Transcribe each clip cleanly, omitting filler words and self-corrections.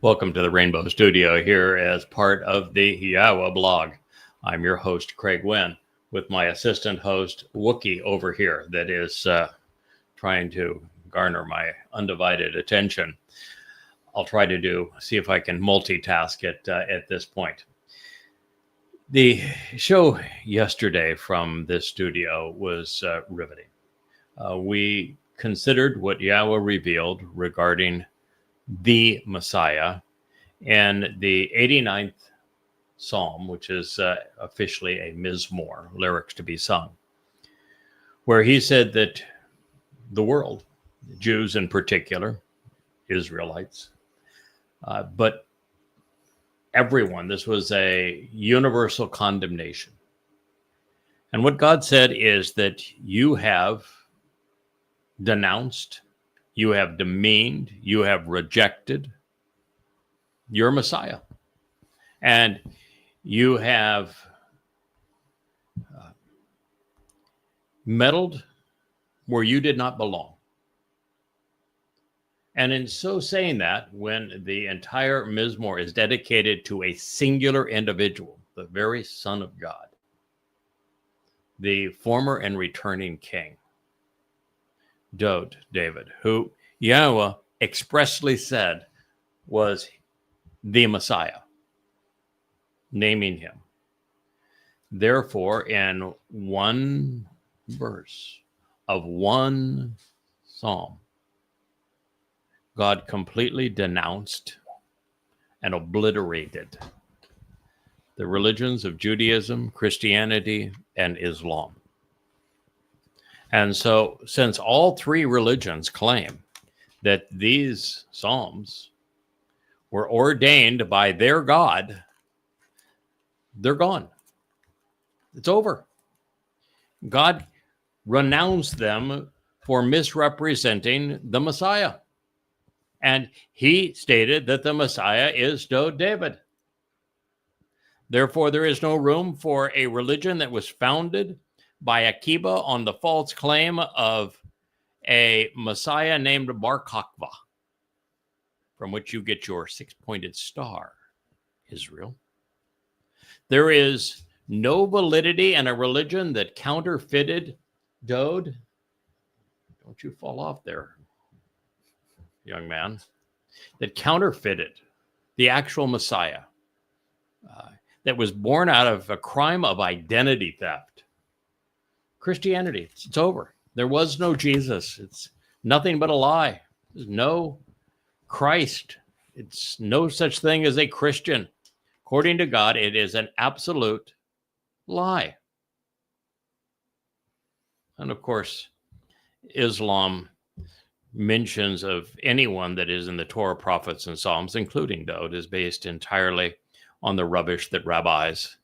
Welcome to the Rainbow Studio here as part of the Yahweh blog. I'm your host, Craig Wynn, with my assistant host, Wookie, over here, that is trying to garner my undivided attention. I'll try to see if I can multitask it at this point. The show yesterday from this studio was riveting. We considered what Yahweh revealed regarding the Messiah and the 89th Psalm, which is officially a Mizmor, lyrics to be sung, where he said that the world, Jews in particular, Israelites, but everyone, this was a universal condemnation. And what God said is that you have denounced, you have demeaned, you have rejected your Messiah. And you have meddled where you did not belong. And in so saying that, when the entire Mizmor is dedicated to a singular individual, the very Son of God, the former and returning king, David, who Yahweh expressly said was the Messiah, naming him. Therefore, in one verse of one psalm, God completely denounced and obliterated the religions of Judaism, Christianity, and Islam. And so, since all three religions claim that these psalms were ordained by their God, they're gone. It's over. God renounced them for misrepresenting the Messiah. And he stated that the Messiah is David. Therefore, there is no room for a religion that was founded by Akiba on the false claim of a Messiah named Bar Kokhba, from which you get your six-pointed star, Israel. There is no validity in a religion that counterfeited Dode. Don't you fall off there, young man. That counterfeited the actual Messiah, that was born out of a crime of identity theft. Christianity, it's over. There was no Jesus. It's nothing but a lie. There's no Christ. It's no such thing as a Christian. According to God, it is an absolute lie. And of course, Islam mentions of anyone that is in the Torah, prophets, and Psalms, including Dode, is based entirely on the rubbish that rabbis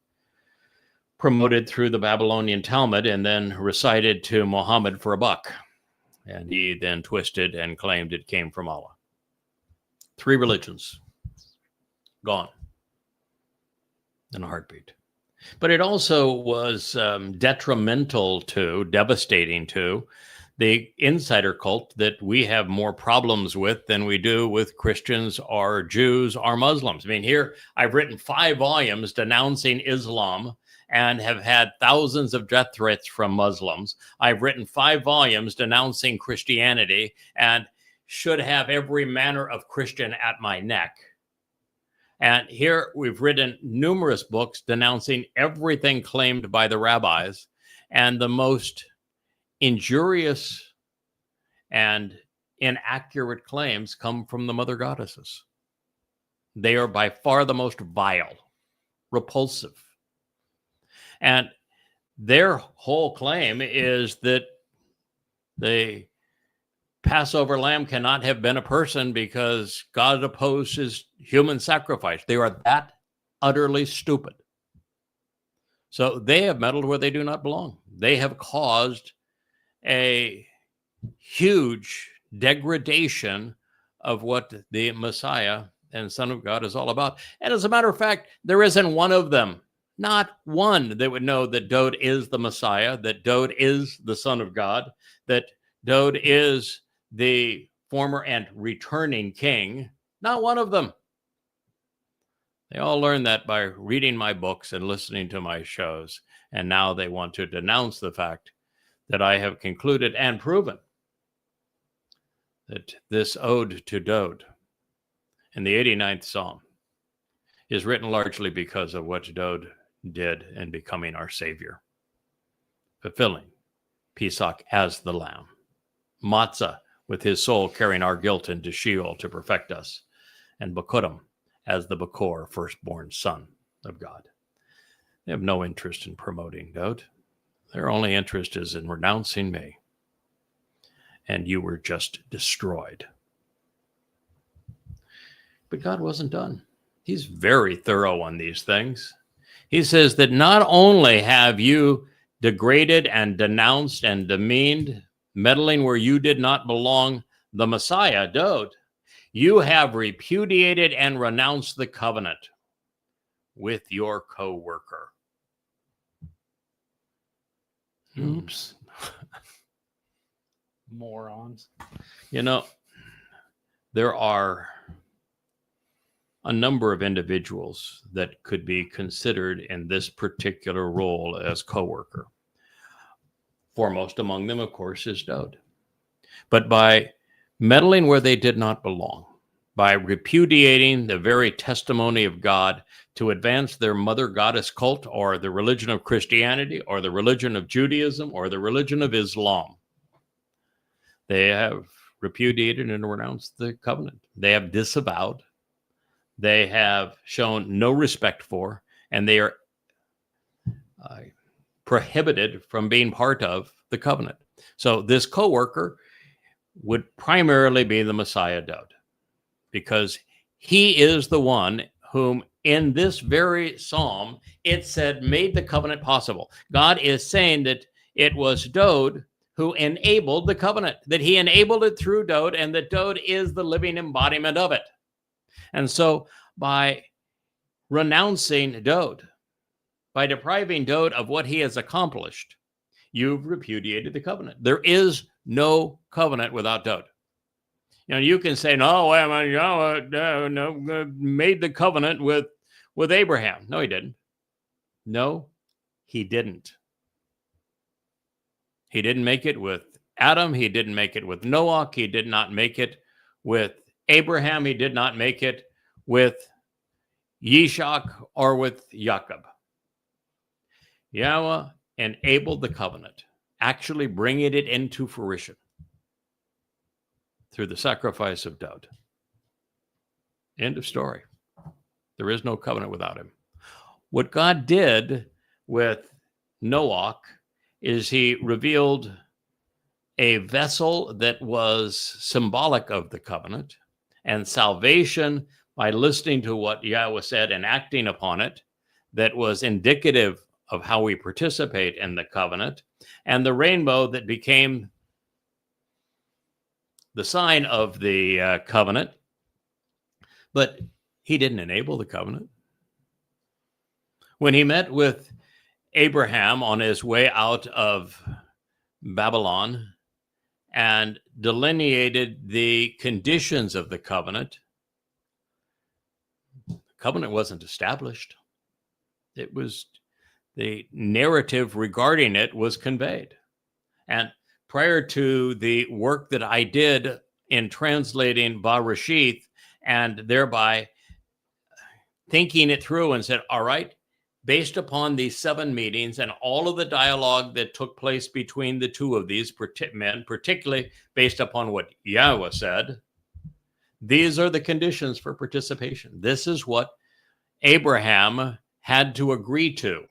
promoted through the Babylonian Talmud and then recited to Muhammad for a buck. And he then twisted and claimed it came from Allah. Three religions gone in a heartbeat. But it also was detrimental to, devastating to, the insider cult that we have more problems with than we do with Christians or Jews or Muslims. I mean, here I've written 5 volumes denouncing Islam and have had thousands of death threats from Muslims. I've written 5 volumes denouncing Christianity and should have every manner of Christian at my neck. And here we've written numerous books denouncing everything claimed by the rabbis, and the most injurious and inaccurate claims come from the mother goddesses. They are by far the most vile, repulsive. And their whole claim is that the Passover lamb cannot have been a person because God opposes human sacrifice. They are that utterly stupid. So they have meddled where they do not belong. They have caused a huge degradation of what the Messiah and Son of God is all about. And as a matter of fact, there isn't one of them, not one, that would know that Dode is the Messiah, that Dode is the Son of God, that Dode is the former and returning king. Not one of them. They all learned that by reading my books and listening to my shows. And now they want to denounce the fact that I have concluded and proven that this ode to Dode in the 89th Psalm is written largely because of what Dode did in becoming our Savior, fulfilling Pesach as the Lamb, Matzah with his soul carrying our guilt into Sheol to perfect us, and Bekurim as the Bekor, firstborn son of God. They have no interest in promoting Dode. Their only interest is in renouncing me. And you were just destroyed. But God wasn't done. He's very thorough on these things. He says that not only have you degraded and denounced and demeaned, meddling where you did not belong, the Messiah, Dode, you have repudiated and renounced the covenant with your co-worker. Oops. Morons. You know, there are a number of individuals that could be considered in this particular role as co-worker. Foremost among them, of course, is Dode. But by meddling where they did not belong, by repudiating the very testimony of God to advance their mother goddess cult or the religion of Christianity or the religion of Judaism or the religion of Islam, they have repudiated and renounced the covenant. They have disavowed. They have shown no respect for, and they are prohibited from being part of the covenant. So this co-worker would primarily be the Messiah, Dode, because he is the one whom in this very psalm, it said made the covenant possible. God is saying that it was Dode who enabled the covenant, that he enabled it through Dode, and that Dode is the living embodiment of it. And so by renouncing Dode, by depriving Dode of what he has accomplished, you've repudiated the covenant. There is no covenant without Dode. You know, you can say, no, made the covenant with Abraham. No, he didn't. No, he didn't. He didn't make it with Adam. He didn't make it with Noah. He did not make it with Abraham. He did not make it with Yishak or with Jacob. Yahweh enabled the covenant, actually bringing it into fruition through the sacrifice of Dode. End of story. There is no covenant without him. What God did with Noah is he revealed a vessel that was symbolic of the covenant and salvation by listening to what Yahweh said and acting upon it, that was indicative of how we participate in the covenant, and the rainbow that became the sign of the covenant. But he didn't enable the covenant. When he met with Abraham on his way out of Babylon and delineated the conditions of the covenant wasn't established. It was, the narrative regarding it was conveyed. And prior to the work that I did in translating Bereshith and thereby thinking it through and said, all right, based upon these 7 meetings and all of the dialogue that took place between the two of these men, particularly based upon what Yahweh said, these are the conditions for participation. This is what Abraham had to agree to.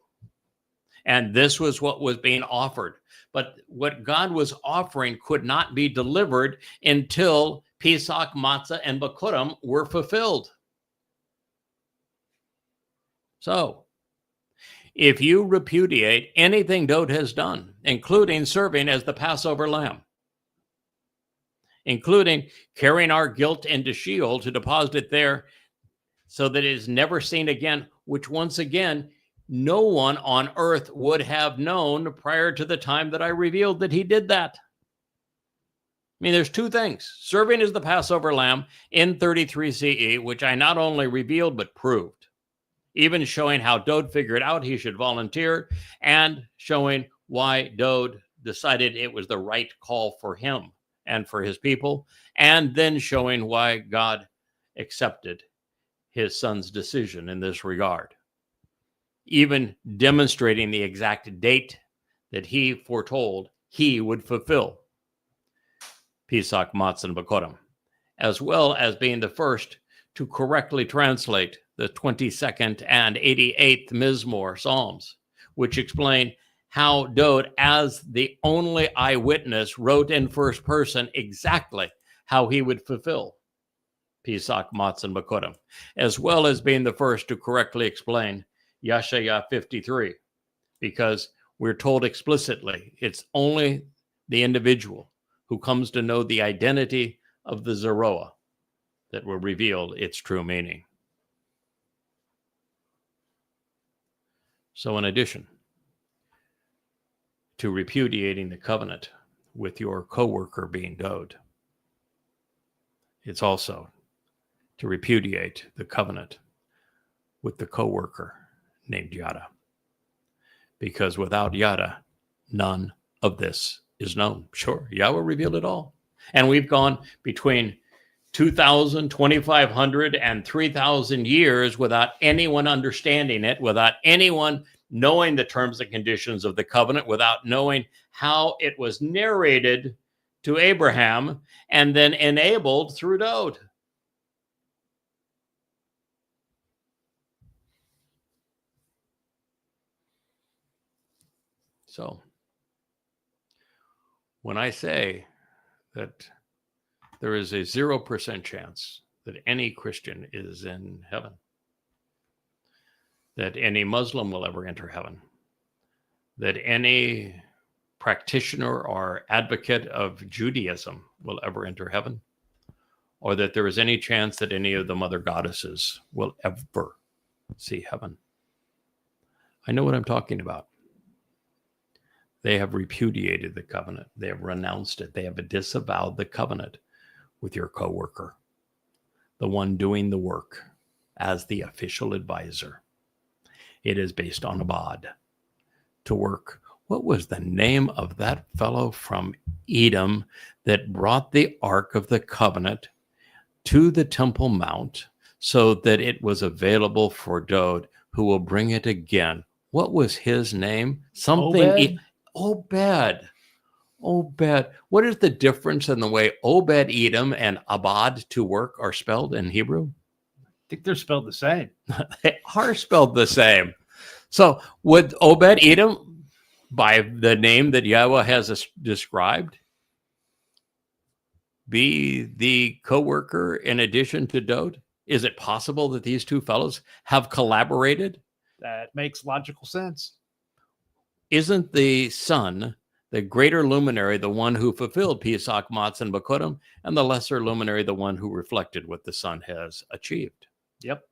And this was what was being offered. But what God was offering could not be delivered until Pesach, Matzah, and Bekurim were fulfilled. So, if you repudiate anything Dode has done, including serving as the Passover lamb, including carrying our guilt into Sheol to deposit it there so that it is never seen again, which once again, no one on earth would have known prior to the time that I revealed that he did that. I mean, there's 2 things. Serving as the Passover lamb in 33 CE, which I not only revealed but proved. even showing how Dode figured out he should volunteer and showing why Dode decided it was the right call for him and for his people, and then showing why God accepted his son's decision in this regard, even demonstrating the exact date that he foretold he would fulfill Pesach, Matzah, and Bakorim, as well as being the first to correctly translate the 22nd and 88th Mizmor Psalms, which explain how Dode, as the only eyewitness, wrote in first person exactly how he would fulfill Pesach, Matzah, and Bakorim, as well as being the first to correctly explain Yeshaya 53, because we're told explicitly it's only the individual who comes to know the identity of the Zeroah that will reveal its true meaning. So in addition to repudiating the covenant with your co-worker being Dode, it's also to repudiate the covenant with the co-worker named Yada. Because without Yada, none of this is known. Sure, Yahweh revealed it all. And we've gone between 2,000, 2,500, and 3,000 years without anyone understanding it, without anyone knowing the terms and conditions of the covenant, without knowing how it was narrated to Abraham and then enabled through Dode. So, when I say that there is a 0% chance that any Christian is in heaven, that any Muslim will ever enter heaven, that any practitioner or advocate of Judaism will ever enter heaven, or that there is any chance that any of the mother goddesses will ever see heaven, I know what I'm talking about. They have repudiated the covenant. They have renounced it. They have disavowed the covenant with your coworker, the one doing the work as the official advisor. It is based on Abad to work. What was the name of that fellow from Edom that brought the Ark of the Covenant to the Temple Mount so that it was available for Dode, who will bring it again? What was his name? Something. Obed. What is the difference in the way Obed Edom and Abad to work are spelled in Hebrew? I think they're spelled the same. They are spelled the same. So would Obed Edom, by the name that Yahweh has described, be the co-worker in addition to Dode? Is it possible that these two fellows have collaborated? That makes logical sense. Isn't the son, the greater luminary, the one who fulfilled Pesach, Matzah, and Bakorim, and the lesser luminary, the one who reflected what the son has achieved? Yep.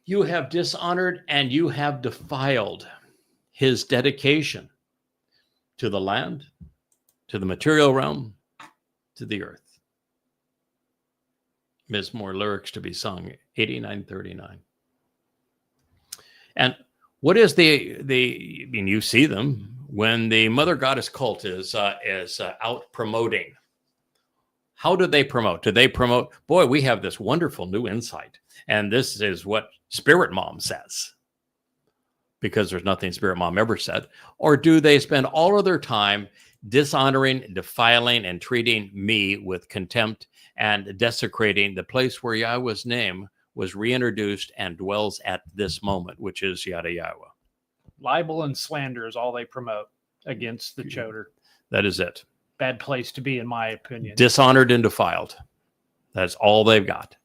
You have dishonored and you have defiled his dedication to the land, to the material realm, to the earth. Mizmor lyrics to be sung, 8939. And what is you see them when the mother goddess cult is out promoting. How do they promote? Do they promote, boy, we have this wonderful new insight, and this is what Spirit Mom says, because there's nothing Spirit Mom ever said? Or do they spend all of their time dishonoring, defiling, and treating me with contempt and desecrating the place where Yahweh's name was reintroduced and dwells at this moment, which is Yada Yahweh? Libel and slander is all they promote against the Choder. That is it. Bad place to be, in my opinion. Dishonored and defiled. That's all they've got.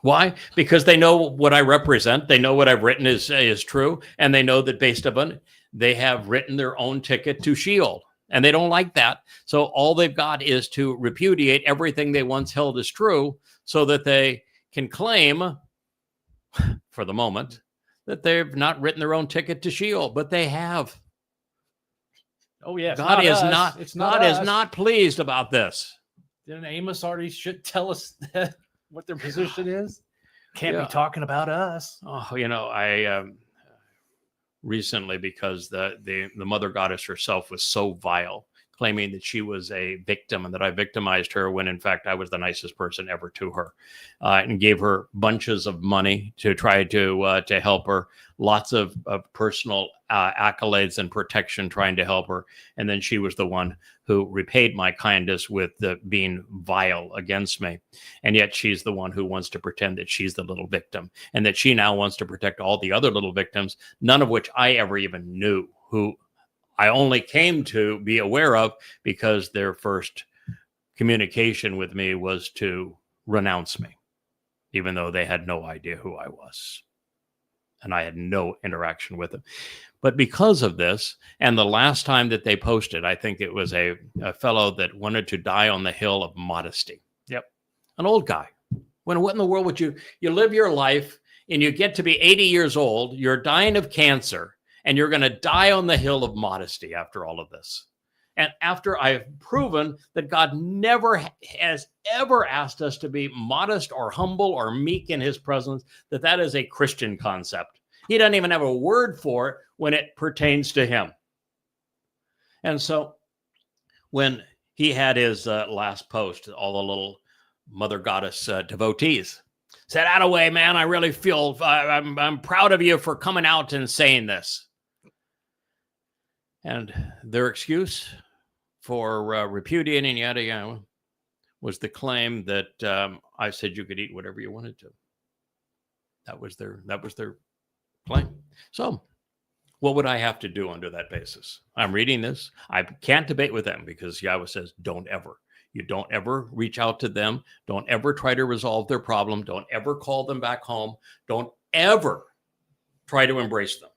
Why? Because they know what I represent. They know what I've written is true. And they know that based upon it, they have written their own ticket to Sheol. And they don't like that. So all they've got is to repudiate everything they once held as true so that they can claim, for the moment, that they've not written their own ticket to Sheol, but they have. Oh yeah, God is not pleased about this. Didn't Amos already should tell us that? what their position is. Can't Yeah. be talking about us. Oh, I recently, because the mother goddess herself was so vile, claiming that she was a victim and that I victimized her when in fact I was the nicest person ever to her, and gave her bunches of money to try to help her, lots of personal accolades and protection trying to help her. And then she was the one who repaid my kindness with being vile against me. And yet she's the one who wants to pretend that she's the little victim and that she now wants to protect all the other little victims, none of which I ever even knew, who I only came to be aware of because their first communication with me was to renounce me, even though they had no idea who I was. And I had no interaction with them. But because of this, and the last time that they posted, I think it was a fellow that wanted to die on the hill of modesty. Yep. An old guy. What in the world would you live your life and you get to be 80 years old, you're dying of cancer, and you're going to die on the hill of modesty after all of this. And after I've proven that God never has ever asked us to be modest or humble or meek in his presence, that is a Christian concept. He doesn't even have a word for it when it pertains to him. And so when he had his last post, all the little mother goddess devotees said, "Attaway, man, I really feel I'm proud of you for coming out and saying this." And their excuse for repudiating yada yada was the claim that I said you could eat whatever you wanted to. That was their claim. So what would I have to do under that basis? I'm reading this. I can't debate with them because Yahweh says, don't ever. You don't ever reach out to them. Don't ever try to resolve their problem. Don't ever call them back home. Don't ever try to embrace them.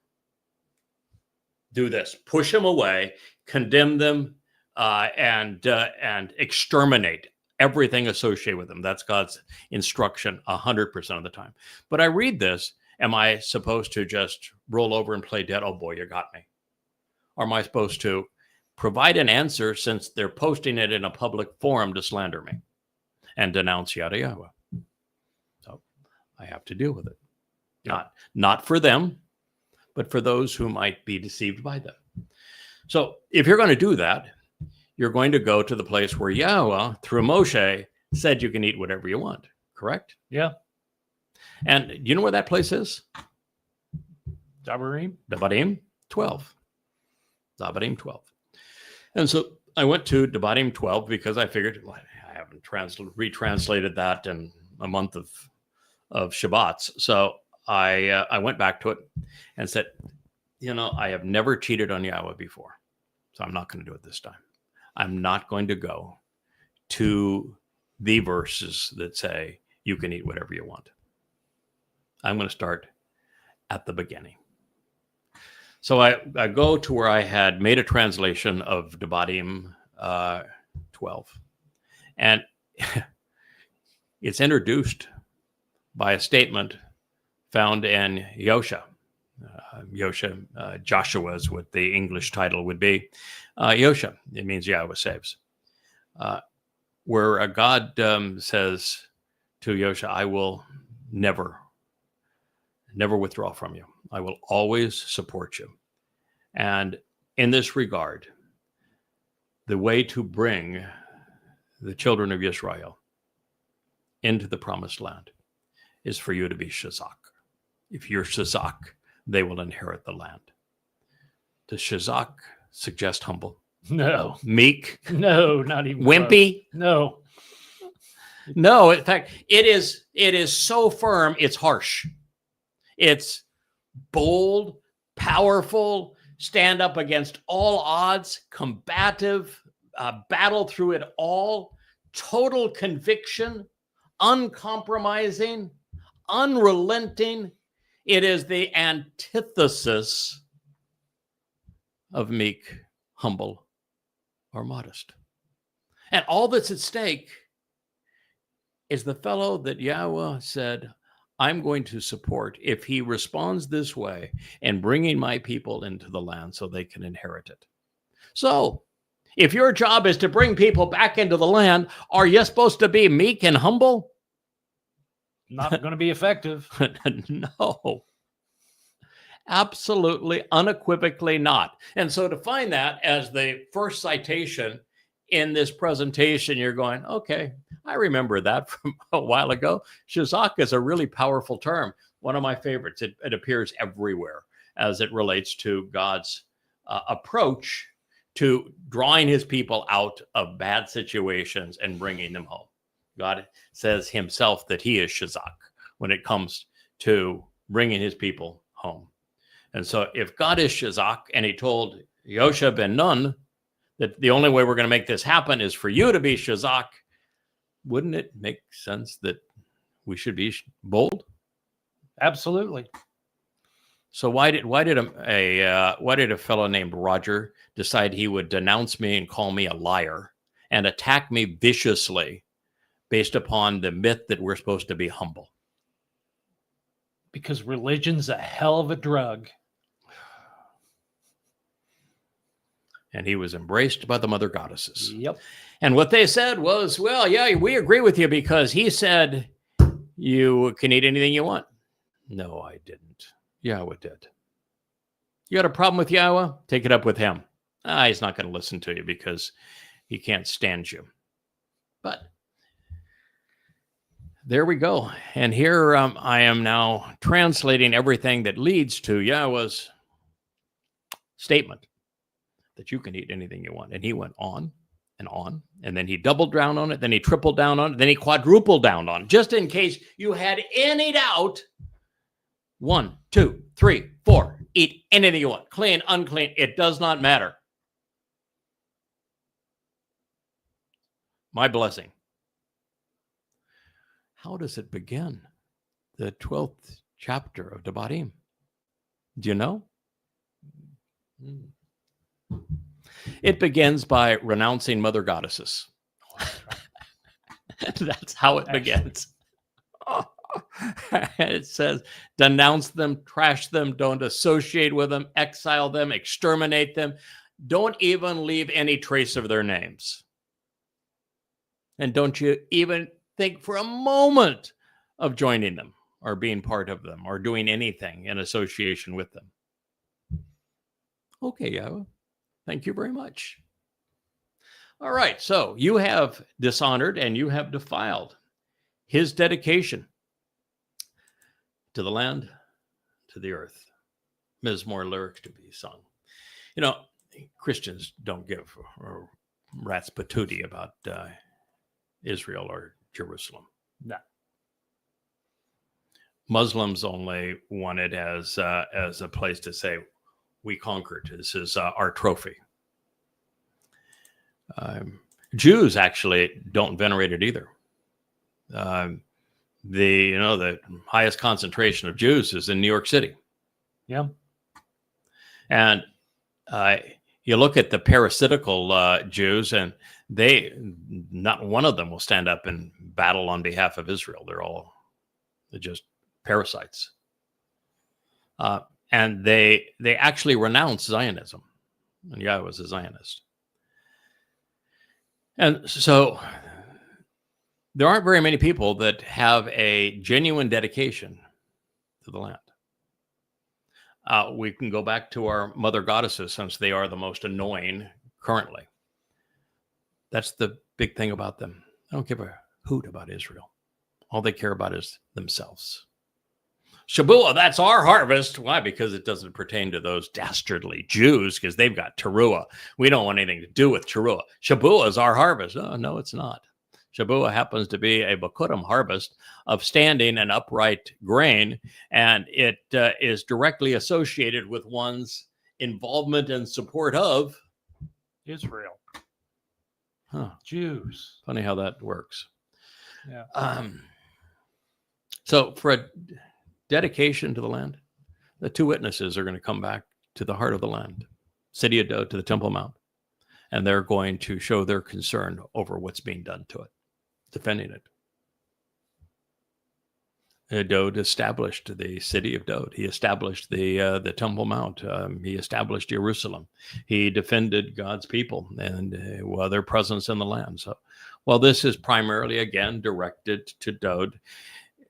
Do this. Push them away, condemn them, and exterminate everything associated with them. That's God's instruction 100% of the time. But I read this. Am I supposed to just roll over and play dead? Oh boy, you got me. Or am I supposed to provide an answer since they're posting it in a public forum to slander me and denounce yada yada? So I have to deal with it. Not for them, but for those who might be deceived by them. So if you're going to do that, you're going to go to the place where Yahweh, through Moshe, said you can eat whatever you want, correct? Yeah. And you know where that place is? Dabarim? Devarim 12. Devarim 12. And so I went to Devarim 12 because I figured, well, I haven't retranslated that in a month of Shabbats. So I went back to it and said, I have never cheated on Yahweh before, so I'm not going to do it this time. I'm not going to go to the verses that say you can eat whatever you want. I'm going to start at the beginning. So I go to where I had made a translation of Devarim 12. And it's introduced by a statement found in Yosha. Joshua is what the English title would be. Yosha, it means Yahweh saves. Where God says to Yosha, I will never withdraw from you. I will always support you. And in this regard, the way to bring the children of Israel into the promised land is for you to be Shazak. If you're Shazak, they will inherit the land. Does Shazak suggest humble? No. Meek? No, not even wimpy? Close. No, in fact, it is so firm, it's harsh. It's bold, powerful, stand up against all odds, combative, battle through it all, total conviction, uncompromising, unrelenting. It is the antithesis of meek, humble, or modest. And all that's at stake is the fellow that Yahweh said, I'm going to support if he responds this way in bringing my people into the land so they can inherit it. So if your job is to bring people back into the land, are you supposed to be meek and humble? Not going to be effective. No. Absolutely, unequivocally not. And so to find that as the first citation in this presentation, you're going, okay, I remember that from a while ago. Shazak is a really powerful term. One of my favorites. It appears everywhere as it relates to God's approach to drawing his people out of bad situations and bringing them home. God says himself that he is Shazak when it comes to bringing his people home. And so if God is Shazak and he told Yosha ben Nun that the only way we're going to make this happen is for you to be Shazak, wouldn't it make sense that we should be bold? Absolutely. So why did a fellow named Roger decide he would denounce me and call me a liar and attack me viciously based upon the myth that we're supposed to be humble? Because religion's a hell of a drug. And he was embraced by the mother goddesses. Yep. And what they said was, well, yeah, we agree with you because he said you can eat anything you want. No, I didn't. Yahweh did. You got a problem with Yahweh? Take it up with him. He's not going to listen to you because he can't stand you. But there we go. And here I am now translating everything that leads to Yahweh's statement that you can eat anything you want. And he went on, and then he doubled down on it, then he tripled down on it, then he quadrupled down on it. Just in case you had any doubt, 1, 2, 3, 4, eat anything you want. Clean, unclean, it does not matter. My blessing. How does it begin? The 12th chapter of Devarim. Do you know? It begins by renouncing mother goddesses. That's how it begins. It says, denounce them, trash them, don't associate with them, exile them, exterminate them. Don't even leave any trace of their names. And don't you even think for a moment of joining them or being part of them or doing anything in association with them. Okay, Yahweh. Thank you very much. All right, so you have dishonored and you have defiled his dedication to the land, to the earth. Mizmor lyrics to be sung. You know, Christians don't give a rat's patootie about Israel or Jerusalem. No. Muslims only want it as a place to say, we conquered. This is our trophy. Jews actually don't venerate it either. The highest concentration of Jews is in New York City. Yeah. And you look at the parasitical Jews, and not one of them will stand up and battle on behalf of Israel. They're just parasites. And they actually renounce Zionism. And Yahweh was a Zionist. And so there aren't very many people that have a genuine dedication to the land. We can go back to our mother goddesses, since they are the most annoying currently. That's the big thing about them. They don't give a hoot about Israel. All they care about is themselves. Shabuah, that's our harvest. Why? Because it doesn't pertain to those dastardly Jews, because they've got teruah. We don't want anything to do with teruah. Shabuah is our harvest. Oh, no, it's not. Shabuah happens to be a Bakurim harvest of standing and upright grain, and it is directly associated with one's involvement and support of Israel. Huh. Jews. Funny how that works. Yeah. So for a dedication to the land, the two witnesses are going to come back to the heart of the land, city of Dod, to the Temple Mount, and they're going to show their concern over what's being done to it, defending it. Dod established the city of Dod. He established the Temple Mount. He established Jerusalem. He defended God's people and their presence in the land. So, while this is primarily, again, directed to Dod,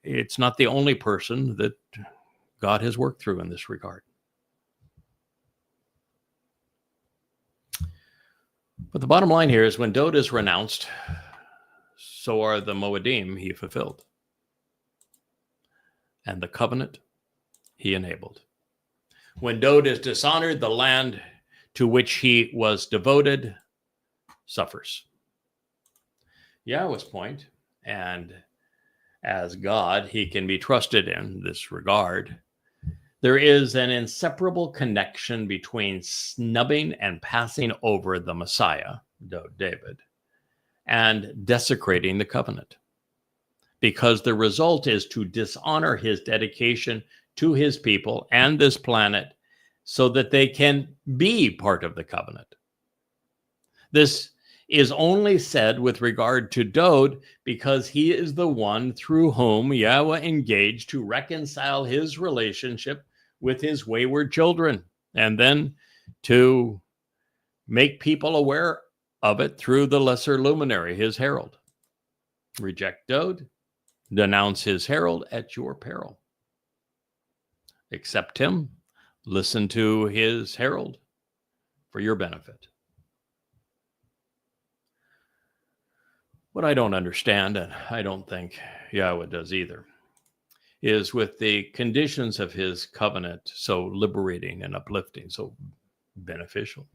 it's not the only person that God has worked through in this regard. But the bottom line here is when Dod is renounced, so are the Moedim he fulfilled. And the covenant he enabled. When Dod is dishonored, the land to which he was devoted suffers. Yahweh's point, and as God, he can be trusted in this regard. There is an inseparable connection between snubbing and passing over the Messiah, David, and desecrating the covenant. Because the result is to dishonor his dedication to his people and this planet so that they can be part of the covenant. This is only said with regard to Dod because he is the one through whom Yahweh engaged to reconcile his relationship with his wayward children, and then to make people aware of it through the lesser luminary, his herald. Reject Dod, denounce his herald at your peril. Accept him, listen to his herald for your benefit. What I don't understand, and I don't think Yahweh does either, is with the conditions of his covenant so liberating and uplifting, so beneficial,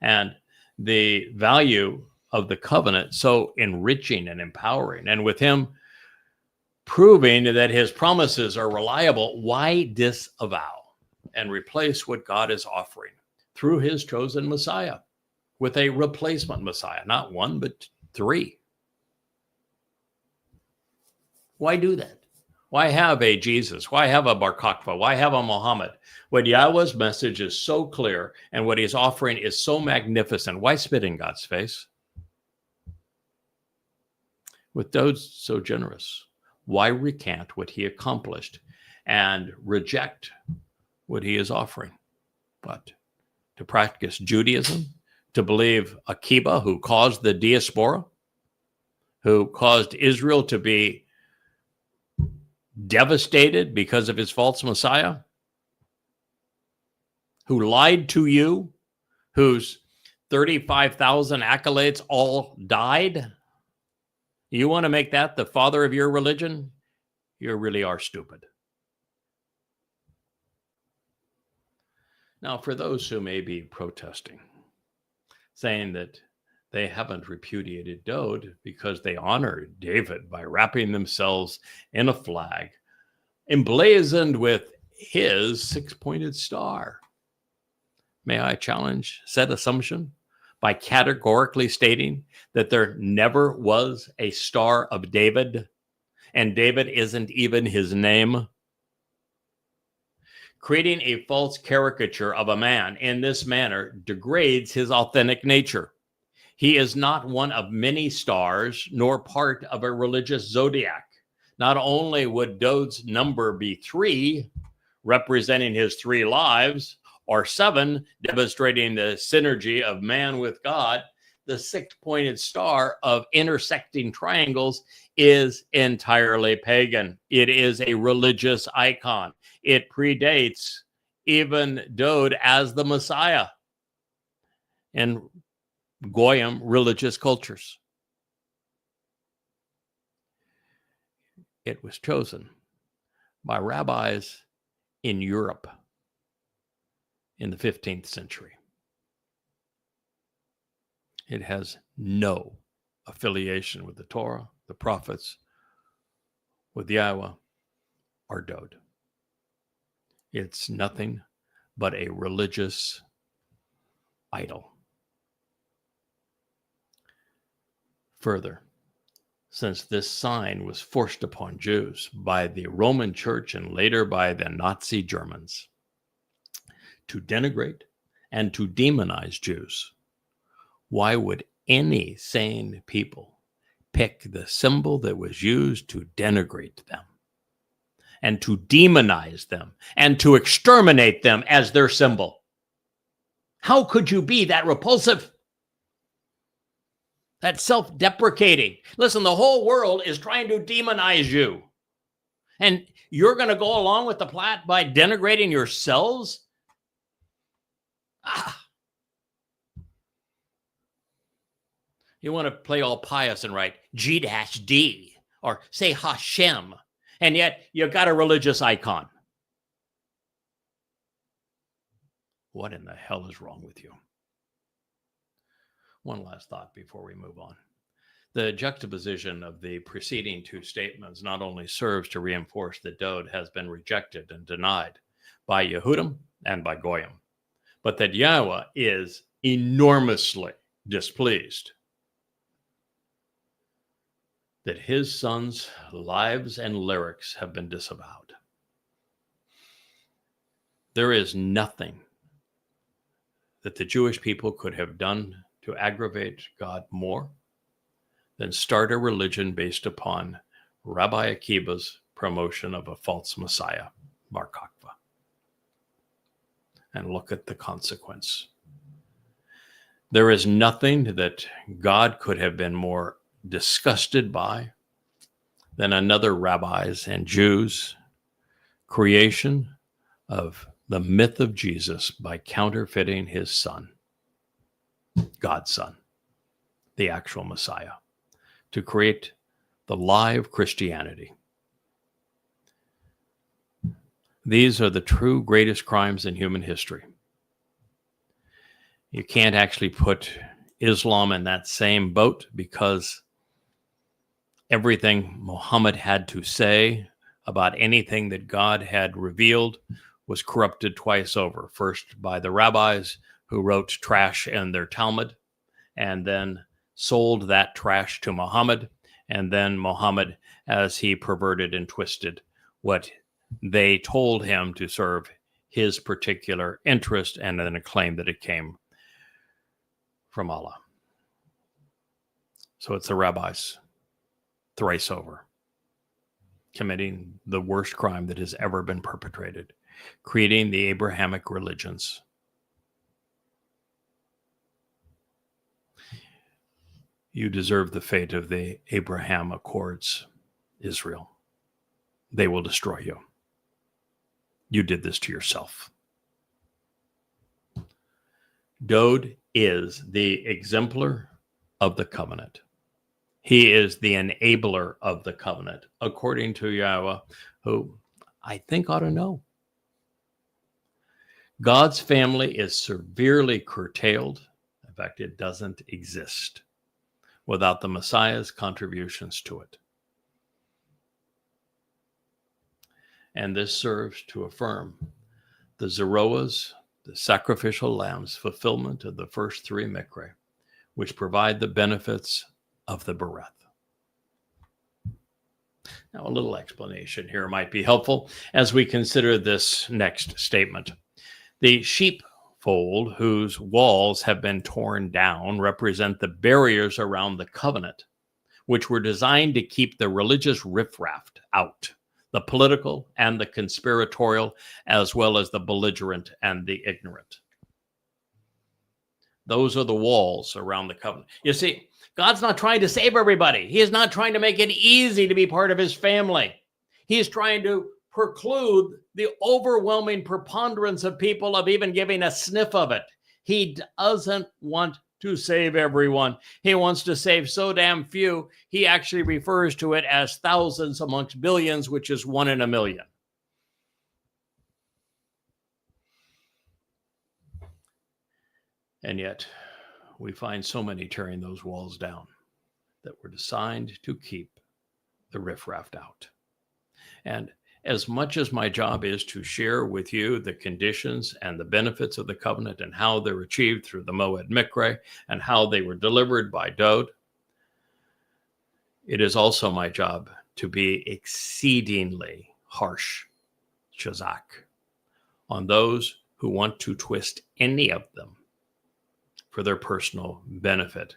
and the value of the covenant so enriching and empowering, and with him proving that his promises are reliable, why disavow and replace what God is offering through his chosen Messiah with a replacement Messiah, not one, but three? Why do that? Why have a Jesus? Why have a Bar Kokhba? Why have a Muhammad? When Yahweh's message is so clear and what he's offering is so magnificent, why spit in God's face? With Dod so generous, why recant what he accomplished and reject what he is offering? But to practice Judaism, to believe Akiba, who caused the diaspora, who caused Israel to be devastated because of his false Messiah, who lied to you, whose 35,000 acolytes all died. You want to make that the father of your religion? You really are stupid. Now, for those who may be protesting, saying that they haven't repudiated Dod because they honor David by wrapping themselves in a flag emblazoned with his six-pointed star. May I challenge said assumption by categorically stating that there never was a Star of David, and David isn't even his name? Creating a false caricature of a man in this manner degrades his authentic nature. He is not one of many stars, nor part of a religious zodiac. Not only would Dod's number be 3, representing his 3 lives, or 7, demonstrating the synergy of man with God, the 6-pointed star of intersecting triangles is entirely pagan. It is a religious icon. It predates even Dod as the Messiah in Goyim religious cultures. It was chosen by rabbis in Europe in the 15th century. It has no affiliation with the Torah, the prophets, with Yahweh, or Dod. It's nothing but a religious idol. Further, since this sign was forced upon Jews by the Roman Church and later by the Nazi Germans to denigrate and to demonize Jews, why would any sane people pick the symbol that was used to denigrate them and to demonize them and to exterminate them as their symbol? How could you be that repulsive? That self-deprecating. Listen, the whole world is trying to demonize you. And you're going to go along with the plot by denigrating yourselves? You want to play all pious and write G-D or say Hashem, and yet you got a religious icon. What in the hell is wrong with you? One last thought before we move on. The juxtaposition of the preceding two statements not only serves to reinforce that Dowd has been rejected and denied by Yehudim and by Goyim, but that Yahweh is enormously displeased that his sons' lives and lyrics have been disavowed. There is nothing that the Jewish people could have done to aggravate God more than start a religion based upon Rabbi Akiva's promotion of a false Messiah, Bar Kokhba. And look at the consequence. There is nothing that God could have been more disgusted by than another rabbi's and Jews' creation of the myth of Jesus by counterfeiting his son, God's son, the actual Messiah, to create the lie of Christianity. These are the true greatest crimes in human history. You can't actually put Islam in that same boat because everything Muhammad had to say about anything that God had revealed was corrupted twice over. First by the rabbis who wrote trash in their Talmud and then sold that trash to Muhammad. And then Muhammad, as he perverted and twisted what they told him to serve his particular interest, and then claimed that it came from Allah. So it's the rabbis thrice over committing the worst crime that has ever been perpetrated, creating the Abrahamic religions. You deserve the fate of the Abraham Accords, Israel. They will destroy you. You did this to yourself. Dowd is the exemplar of the covenant. He is the enabler of the covenant, according to Yahweh, who I think ought to know. God's family is severely curtailed. In fact, it doesn't exist without the Messiah's contributions to it. And this serves to affirm the Zeroah's, the sacrificial lamb's fulfillment of the first three Mikre, which provide the benefits of the Bereth. Now, a little explanation here might be helpful as we consider this next statement. The sheepfold whose walls have been torn down represent the barriers around the covenant, which were designed to keep the religious riffraff out, the political and the conspiratorial, as well as the belligerent and the ignorant. Those are the walls around the covenant. You see, God's not trying to save everybody. He is not trying to make it easy to be part of his family. He is trying to preclude the overwhelming preponderance of people of even giving a sniff of it. He doesn't want to save everyone. He wants to save so damn few, he actually refers to it as thousands amongst billions, which is 1 in a million. And yet, we find so many tearing those walls down that were designed to keep the riffraff out. And as much as my job is to share with you the conditions and the benefits of the covenant and how they're achieved through the Moed Mikre and how they were delivered by Dowd, it is also my job to be exceedingly harsh, Shazak, on those who want to twist any of them for their personal benefit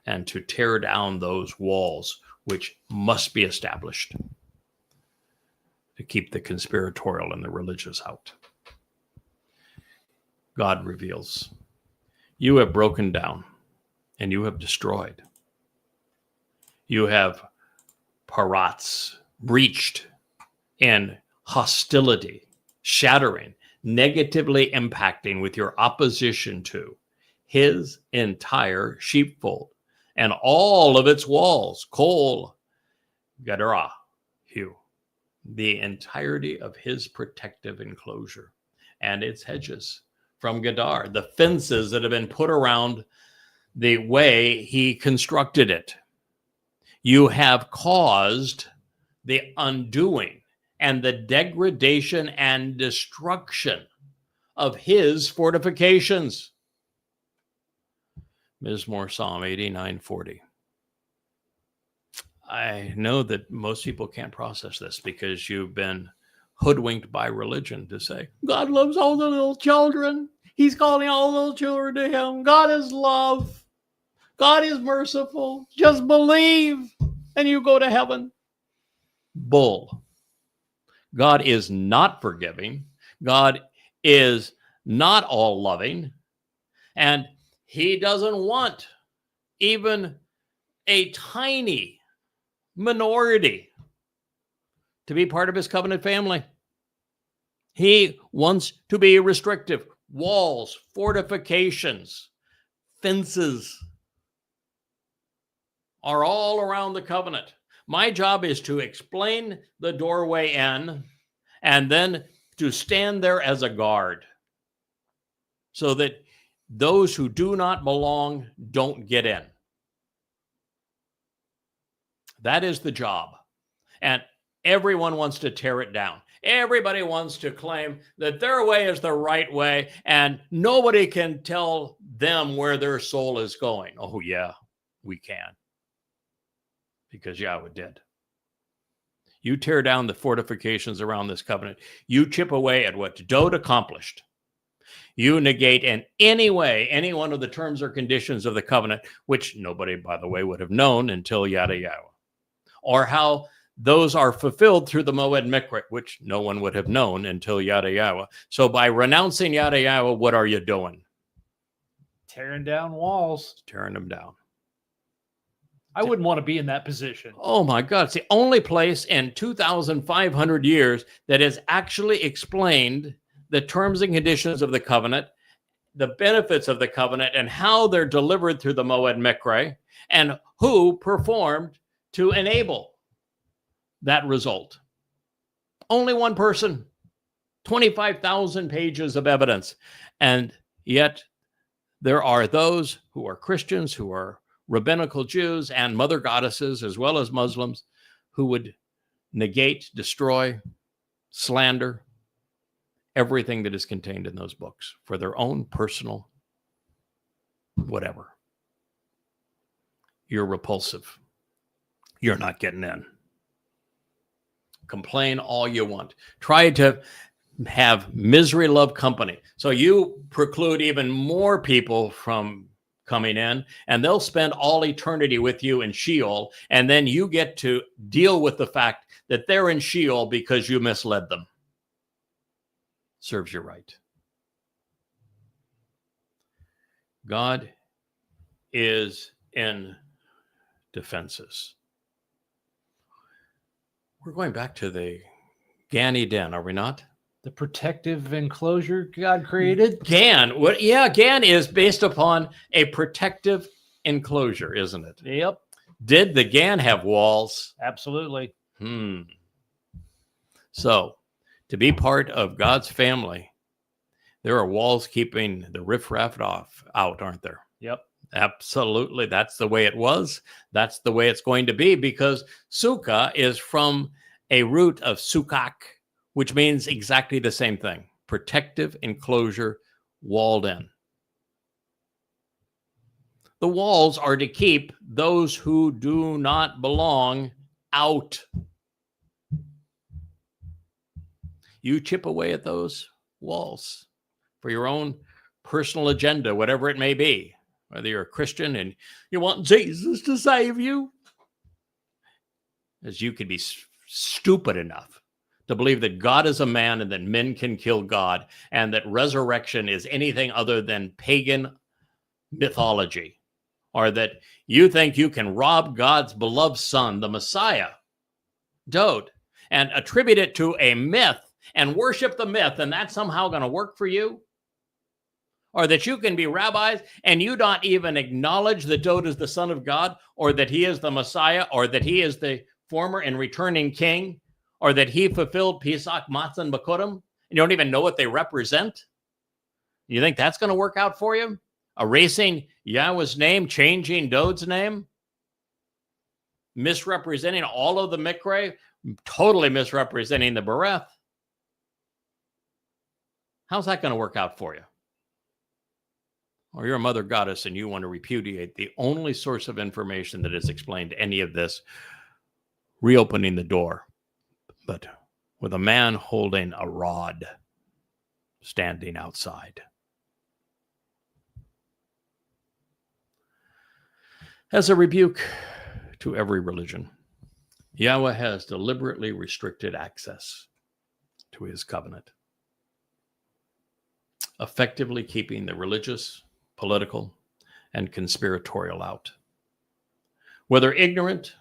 and to tear down those walls which must be established to keep the conspiratorial and the religious out. God reveals, you have broken down and you have destroyed. You have parats, breached in hostility, shattering, negatively impacting with your opposition to his entire sheepfold and all of its walls, Kol Gadara, Hugh, the entirety of his protective enclosure and its hedges from Gadar, the fences that have been put around the way he constructed it. You have caused the undoing and the degradation and destruction of his fortifications. Mizmor Psalm 89:40. I know that most people can't process this because you've been hoodwinked by religion to say, God loves all the little children. He's calling all the little children to him. God is love. God is merciful. Just believe and you go to heaven. Bull. God is not forgiving. God is not all loving. And he doesn't want even a tiny minority to be part of his covenant family. He wants to be restrictive. Walls, fortifications, fences are all around the covenant. My job is to explain the doorway in and then to stand there as a guard so that those who do not belong don't get in. That is the job. And everyone wants to tear it down. Everybody wants to claim that their way is the right way and nobody can tell them where their soul is going. Oh, yeah, we can. Because Yahweh did. You tear down the fortifications around this covenant. You chip away at what Dode accomplished. You negate in any way any one of the terms or conditions of the covenant, which nobody, by the way, would have known until yada yada. Or how those are fulfilled through the Moed Mikra, which no one would have known until yada yada. So by renouncing yada yada, what are you doing? Tearing down walls. Tearing them down. I wouldn't want to be in that position. Oh my God. It's the only place in 2,500 years that has actually explained the terms and conditions of the covenant, the benefits of the covenant, and how they're delivered through the Moed Mikra, and who performed to enable that result. Only one person, 25,000 pages of evidence. And yet there are those who are Christians, who are rabbinical Jews and mother goddesses, as well as Muslims, who would negate, destroy, slander everything that is contained in those books for their own personal whatever. You're repulsive. You're not getting in. Complain all you want. Try to have misery love company. So you preclude even more people from coming in, and they'll spend all eternity with you in Sheol, and then you get to deal with the fact that they're in Sheol because you misled them. Serves you right. God is in defenses. We're going back to the Gan Eden, are we not? The protective enclosure God created? Gan. Gan is based upon a protective enclosure, isn't it? Yep. Did the Gan have walls? Absolutely. So, to be part of God's family, there are walls keeping the riffraff out, aren't there? Yep. Absolutely. That's the way it was. That's the way it's going to be, because sukkah is from a root of sukkak, which means exactly the same thing. Protective enclosure, walled in. The walls are to keep those who do not belong out. You chip away at those walls for your own personal agenda, whatever it may be. Whether you're a Christian and you want Jesus to save you, as you could be stupid enough to believe that God is a man and that men can kill God, and that resurrection is anything other than pagan mythology, or that you think you can rob God's beloved son, the Messiah, Dode, and attribute it to a myth and worship the myth, and that's somehow going to work for you? Or that you can be rabbis and you not even acknowledge that Dowd is the Son of God, or that he is the Messiah, or that he is the former and returning king, or that he fulfilled Pesach, Matzah, and Bikurim, and you don't even know what they represent? You think that's going to work out for you? Erasing Yahweh's name, changing Dowd's name, misrepresenting all of the Mikra, totally misrepresenting the Bereth. How's that going to work out for you? Or you're a mother goddess and you want to repudiate the only source of information that has explained any of this, reopening the door, but with a man holding a rod standing outside. As a rebuke to every religion, Yahweh has deliberately restricted access to his covenant, effectively keeping the religious, political, and conspiratorial out. Whether ignorant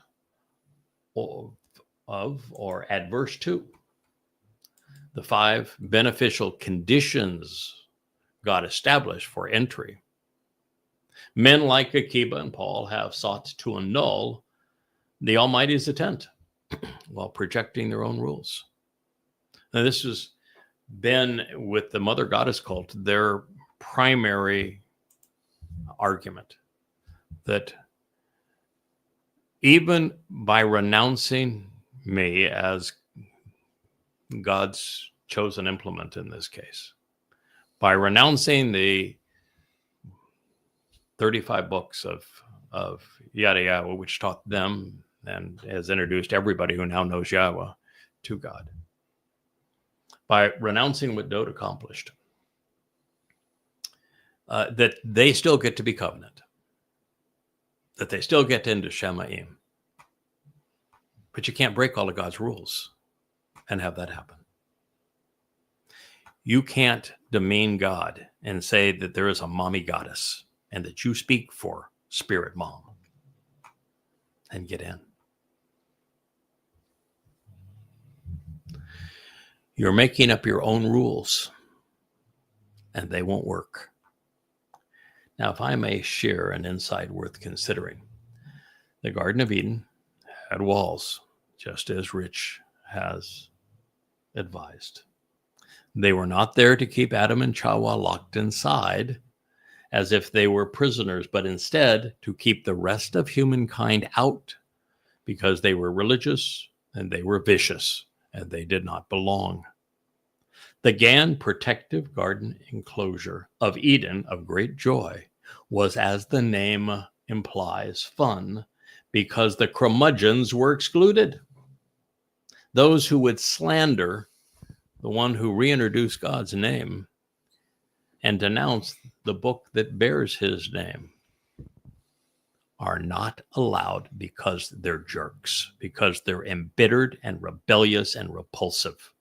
of or adverse to the 5 beneficial conditions God established for entry, men like Akiba and Paul have sought to annul the Almighty's intent while projecting their own rules. Now, this has been, with the Mother Goddess cult, their primary argument, that even by renouncing me as God's chosen implement in this case, by renouncing the 35 books of yada yada, which taught them and has introduced everybody who now knows Yahweh to God, by renouncing what Dowd accomplished, that they still get to be covenant, that they still get into Shemaim. But you can't break all of God's rules and have that happen. You can't demean God and say that there is a mommy goddess and that you speak for Spirit Mom and get in. You're making up your own rules and they won't work. Now, if I may share an insight worth considering, the Garden of Eden had walls, just as Rich has advised. They were not there to keep Adam and Chawah locked inside as if they were prisoners, but instead to keep the rest of humankind out, because they were religious and they were vicious and they did not belong. The Gan protective garden enclosure of Eden of great joy was, as the name implies, fun, because the curmudgeons were excluded. Those who would slander the one who reintroduced God's name and denounce the book that bears his name are not allowed, because they're jerks, because they're embittered and rebellious and repulsive.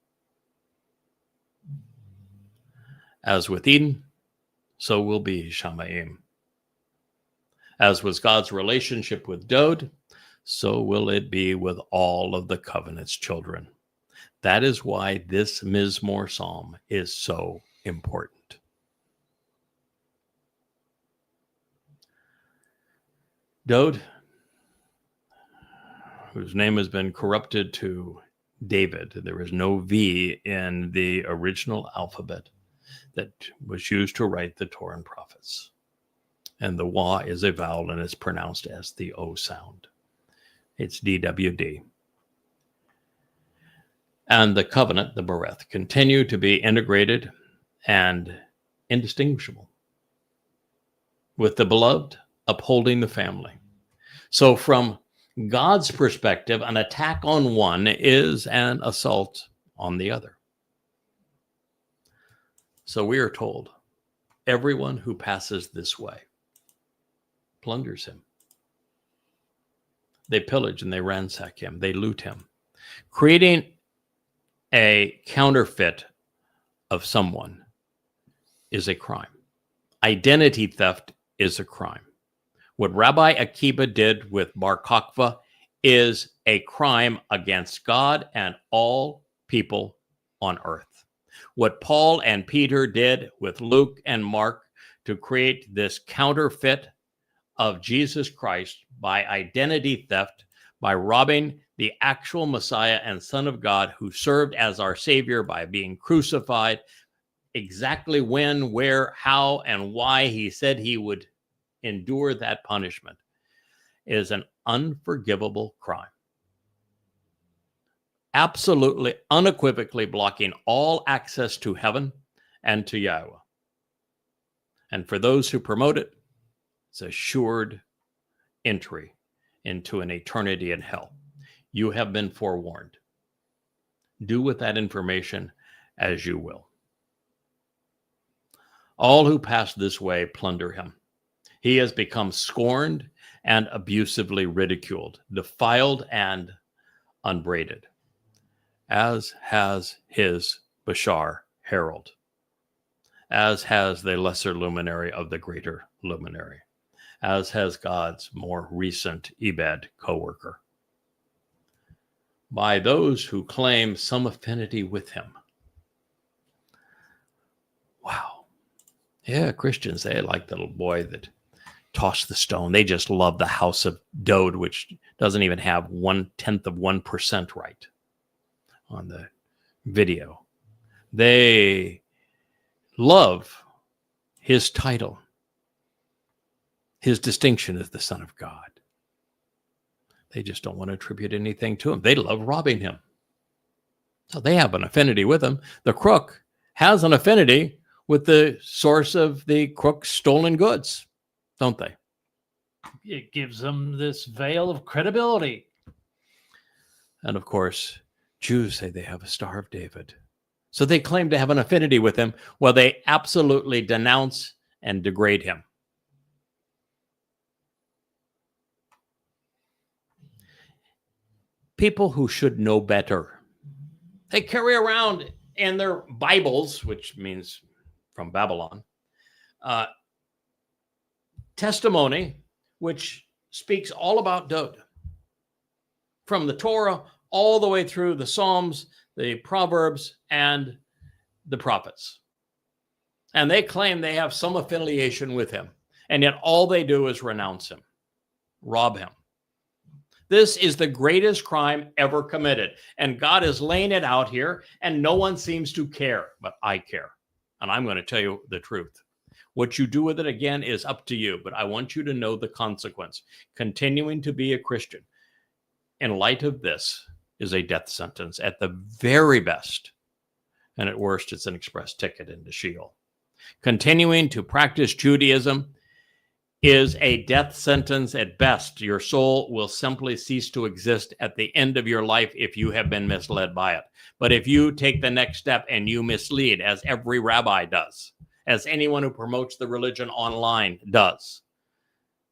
As with Eden, so will be Shemaim. As was God's relationship with Dowd, so will it be with all of the covenant's children. That is why this Mizmor psalm is so important. Dowd, whose name has been corrupted to David, there is no V in the original alphabet that was used to write the Torah and prophets. And the Wa is a vowel and is pronounced as the O sound. It's DWD. And the covenant, the Bereth, continue to be integrated and indistinguishable, with the beloved upholding the family. So from God's perspective, an attack on one is an assault on the other. So we are told, everyone who passes this way plunders him. They pillage and they ransack him. They loot him. Creating a counterfeit of someone is a crime. Identity theft is a crime. What Rabbi Akiba did with Bar Kokhba is a crime against God and all people on earth. What Paul and Peter did with Luke and Mark to create this counterfeit of Jesus Christ by identity theft, by robbing the actual Messiah and Son of God who served as our Savior by being crucified, exactly when, where, how, and why he said he would endure that punishment, is an unforgivable crime. Absolutely, unequivocally blocking all access to heaven and to Yahweh. And for those who promote it, it's assured entry into an eternity in hell. You have been forewarned. Do with that information as you will. All who pass this way plunder him. He has become scorned and abusively ridiculed, defiled and unbraided, as has his Bashar herald, as has the lesser luminary of the greater luminary, as has God's more recent Ebed co-worker, by those who claim some affinity with him. Wow. Yeah, Christians, they like the little boy that tossed the stone. They just love the house of Dode, which doesn't even have 1/10 of 1% right on the video. They love his title, his distinction as the Son of God. They just don't want to attribute anything to him. They love robbing him. So they have an affinity with him. The crook has an affinity with the source of the crook's stolen goods, don't they? It gives them this veil of credibility. And of course, Jews say they have a Star of David. So they claim to have an affinity with him, while they absolutely denounce and degrade him. People who should know better, they carry around in their Bibles, which means from Babylon, testimony which speaks all about Dode, from the Torah all the way through the Psalms, the Proverbs, and the prophets. And they claim they have some affiliation with him, and yet all they do is renounce him, rob him. This is the greatest crime ever committed, and God is laying it out here, and no one seems to care, but I care, and I'm going to tell you the truth. What you do with it, again, is up to you, but I want you to know the consequence. Continuing to be a Christian in light of this is a death sentence at the very best, and at worst, it's an express ticket into Sheol. Continuing to practice Judaism is a death sentence at best. Your soul will simply cease to exist at the end of your life if you have been misled by it. But if you take the next step and you mislead, as every rabbi does, as anyone who promotes the religion online does,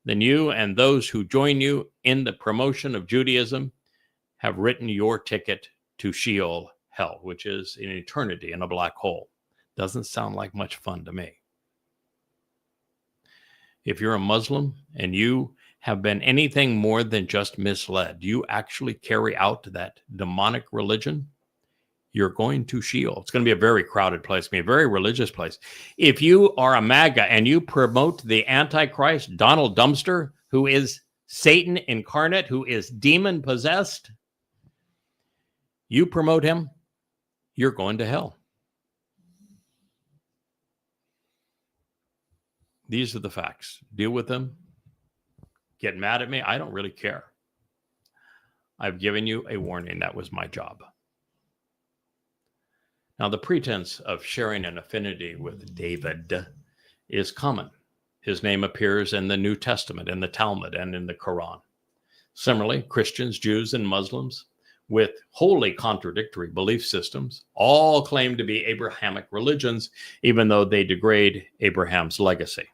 then you and those who join you in the promotion of Judaism have written your ticket to Sheol, hell, which is an eternity in a black hole. Doesn't sound like much fun to me. If you're a Muslim and you have been anything more than just misled, you actually carry out that demonic religion, you're going to Sheol. It's going to be a very crowded place, it's going to be a very religious place. If you are a MAGA and you promote the Antichrist, Donald Dumpster, who is Satan incarnate, who is demon possessed, you promote him, you're going to hell. These are the facts. Deal with them. Get mad at me. I don't really care. I've given you a warning. That was my job. Now, the pretense of sharing an affinity with David is common. His name appears in the New Testament, in the Talmud, and in the Quran. Similarly, Christians, Jews, and Muslims with wholly contradictory belief systems all claim to be Abrahamic religions, even though they degrade Abraham's legacy.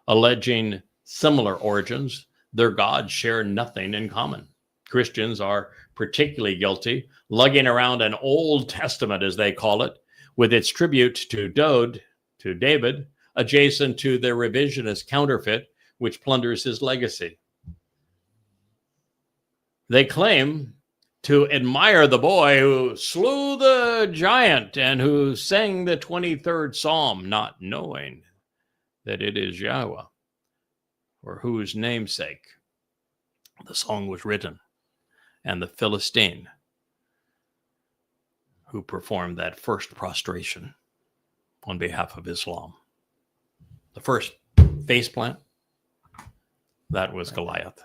Alleging similar origins, their gods share nothing in common. Christians are particularly guilty, lugging around an Old Testament, as they call it, with its tribute to Dode, to David, adjacent to their revisionist counterfeit, which plunders his legacy. They claim to admire the boy who slew the giant and who sang the 23rd Psalm, not knowing that it is Yahweh, or whose namesake the song was written, and the Philistine who performed that first prostration on behalf of Islam. The first faceplant, that was Goliath.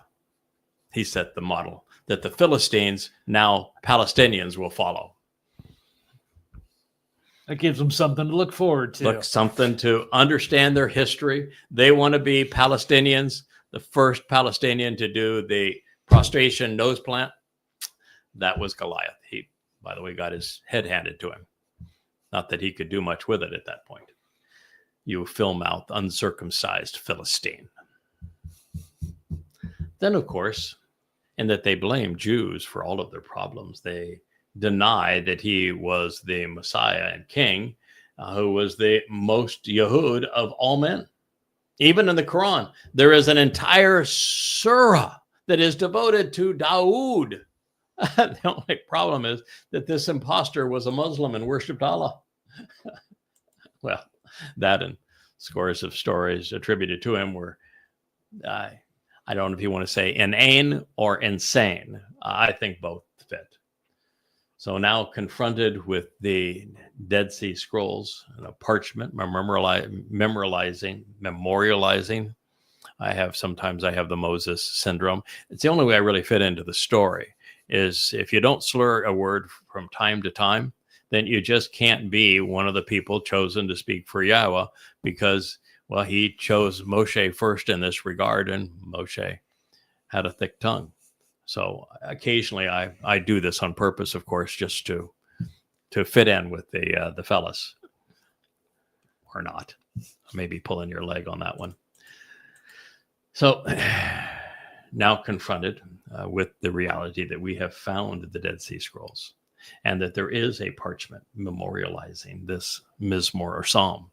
He set the model that the Philistines, now Palestinians, will follow. That gives them something to look forward to. Look, something to understand their history. They want to be Palestinians. The first Palestinian to do the prostration nose plant, that was Goliath. He, by the way, got his head handed to him. Not that he could do much with it at that point. You film-mouthed, uncircumcised Philistine. Then, of course, in that they blame Jews for all of their problems. They deny that he was the Messiah and King, who was the most Yehud of all men. Even in the Quran, there is an entire surah that is devoted to Dawood. The only problem is that this imposter was a Muslim and worshipped Allah. Well, that and scores of stories attributed to him were, I don't know if you want to say inane or insane. I think both fit. So now confronted with the Dead Sea Scrolls and a parchment, memorializing. Sometimes I have the Moses syndrome. It's the only way I really fit into the story is if you don't slur a word from time to time, then you just can't be one of the people chosen to speak for Yahweh because, well, he chose Moshe first in this regard, and Moshe had a thick tongue. So occasionally I do this on purpose, of course, just to fit in with the fellas, or not. Maybe pulling your leg on that one. So now confronted with the reality that we have found the Dead Sea Scrolls and that there is a parchment memorializing this Mizmor or Psalm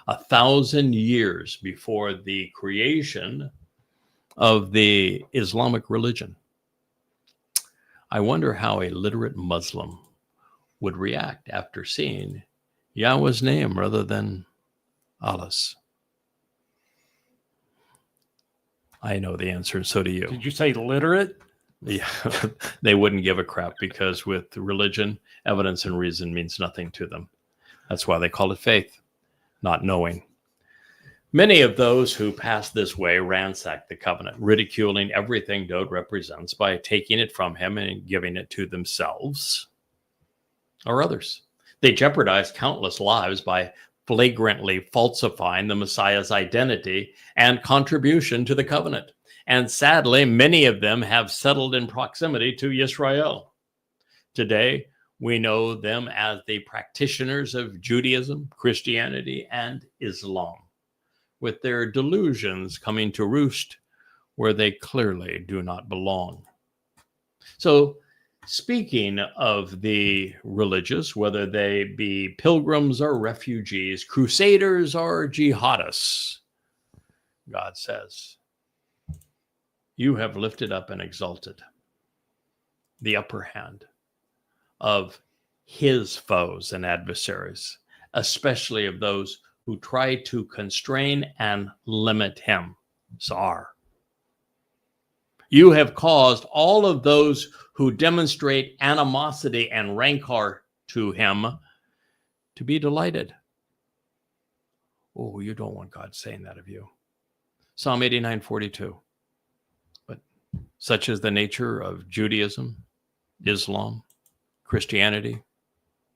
1,000 years before the creation of the Islamic religion. I wonder how a literate Muslim would react after seeing Yahweh's name rather than Allah's. I know the answer, and so do you. Did you say literate? Yeah, they wouldn't give a crap because with religion, evidence and reason means nothing to them. That's why they call it faith, not knowing. Many of those who pass this way ransack the covenant, ridiculing everything Dode represents by taking it from him and giving it to themselves or others. They jeopardize countless lives by flagrantly falsifying the Messiah's identity and contribution to the covenant. And sadly, many of them have settled in proximity to Yisrael. Today, we know them as the practitioners of Judaism, Christianity, and Islam, with their delusions coming to roost where they clearly do not belong. So, speaking of the religious, whether they be pilgrims or refugees, crusaders or jihadists, God says, you have lifted up and exalted the upper hand of his foes and adversaries, especially of those who try to constrain and limit him. Tsar. You have caused all of those who demonstrate animosity and rancor to him to be delighted. Oh, you don't want God saying that of you. Psalm 89:42. But such is the nature of Judaism, Islam, Christianity,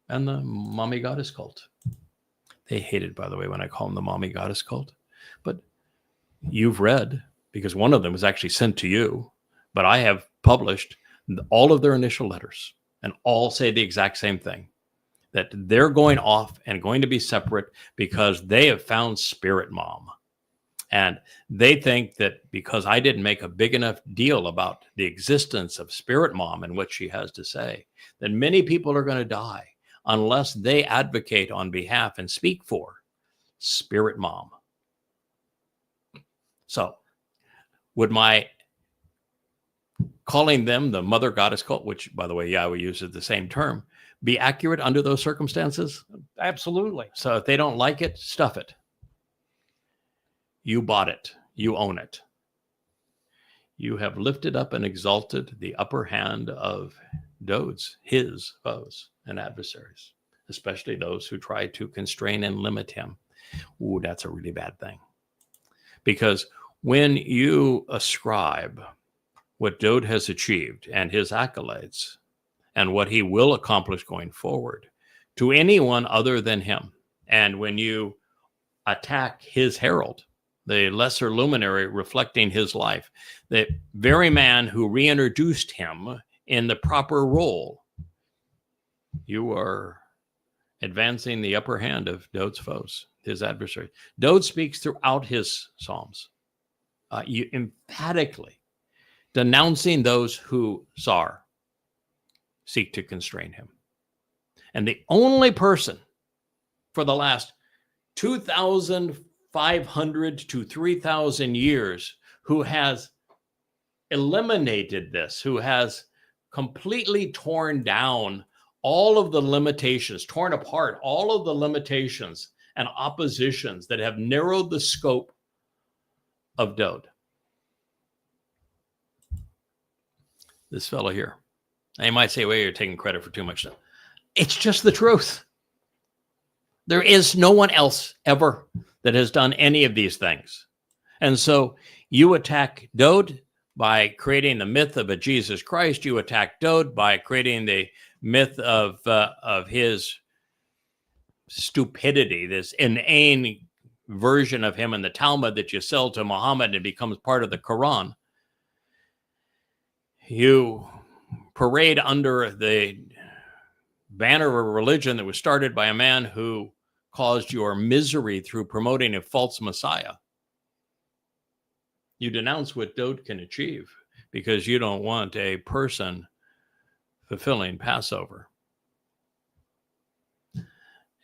and the mommy goddess cult. They hate it, by the way, when I call them the mommy goddess cult. But you've read, because one of them was actually sent to you, but I have published all of their initial letters, and all say the exact same thing, that they're going off and going to be separate because they have found Spirit Mom. And they think that because I didn't make a big enough deal about the existence of Spirit Mom and what she has to say, that many people are going to die unless they advocate on behalf and speak for Spirit Mom. So, would my calling them the mother goddess cult, which, by the way, Yahweh uses the same term, be accurate under those circumstances? Absolutely. So if they don't like it, stuff it. You bought it. You own it. You have lifted up and exalted the upper hand of Dode's, his foes and adversaries, especially those who try to constrain and limit him. Ooh, that's a really bad thing. Because when you ascribe what Dode has achieved and his accolades and what he will accomplish going forward to anyone other than him, and when you attack his herald, the lesser luminary reflecting his life, the very man who reintroduced him in the proper role, you are advancing the upper hand of Dode's foes, his adversary. Dode speaks throughout his Psalms, you emphatically denouncing those who seek to constrain him. And the only person for the last 2,500 to 3,000 years who has eliminated this, who has completely torn down all of the limitations, torn apart all of the limitations and oppositions that have narrowed the scope of Dode. This fellow here. Now you might say, well, you're taking credit for too much stuff. It's just the truth. There is no one else ever that has done any of these things. And so you attack Dode by creating the myth of a Jesus Christ. You attack Dode by creating the myth of his stupidity, this inane version of him in the Talmud that you sell to Muhammad and becomes part of the Quran. You parade under the banner of a religion that was started by a man who caused your misery through promoting a false Messiah. You denounce what Dode can achieve because you don't want a person fulfilling Passover.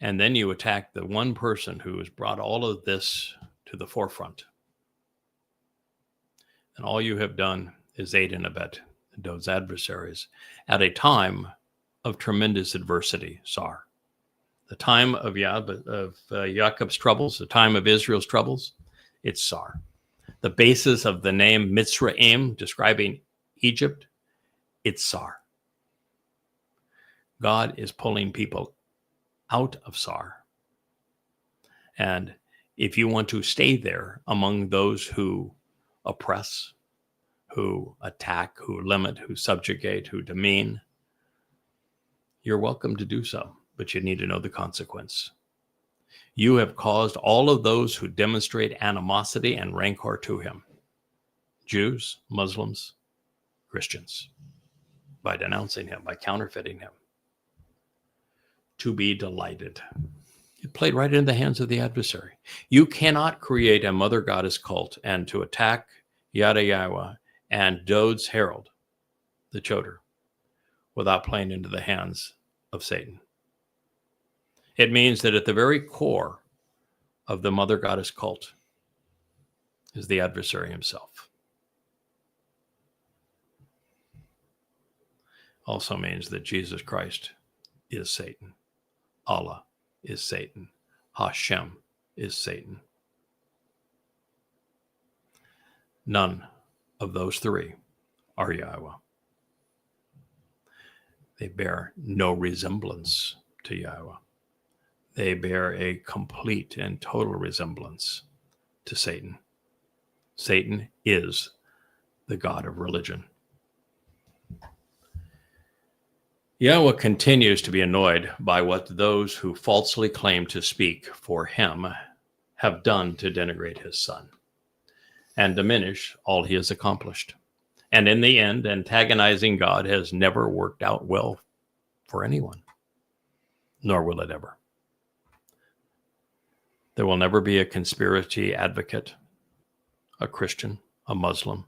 And then you attack the one person who has brought all of this to the forefront. And all you have done is aid and abet Dode's adversaries at a time of tremendous adversity, Sar. The time of Jacob's troubles, the time of Israel's troubles, it's Sar. The basis of the name Mitzrayim, describing Egypt, it's Sar. God is pulling people out of Sar. And if you want to stay there among those who oppress, who attack, who limit, who subjugate, who demean, you're welcome to do so, but you need to know the consequence. You have caused all of those who demonstrate animosity and rancor to him, Jews, Muslims, Christians, by denouncing him, by counterfeiting him, to be delighted. It played right into the hands of the adversary. You cannot create a mother goddess cult and to attack Yada Yahweh and Dode's herald, the Choder, without playing into the hands of Satan. It means that at the very core of the mother goddess cult is the adversary himself. Also means that Jesus Christ is Satan. Allah is Satan. Hashem is Satan. None of those three are Yahweh. They bear no resemblance to Yahweh. They bear a complete and total resemblance to Satan. Satan is the god of religion. Yahweh continues to be annoyed by what those who falsely claim to speak for him have done to denigrate his son and diminish all he has accomplished. And in the end, antagonizing God has never worked out well for anyone, nor will it ever. There will never be a conspiracy advocate, a Christian, a Muslim,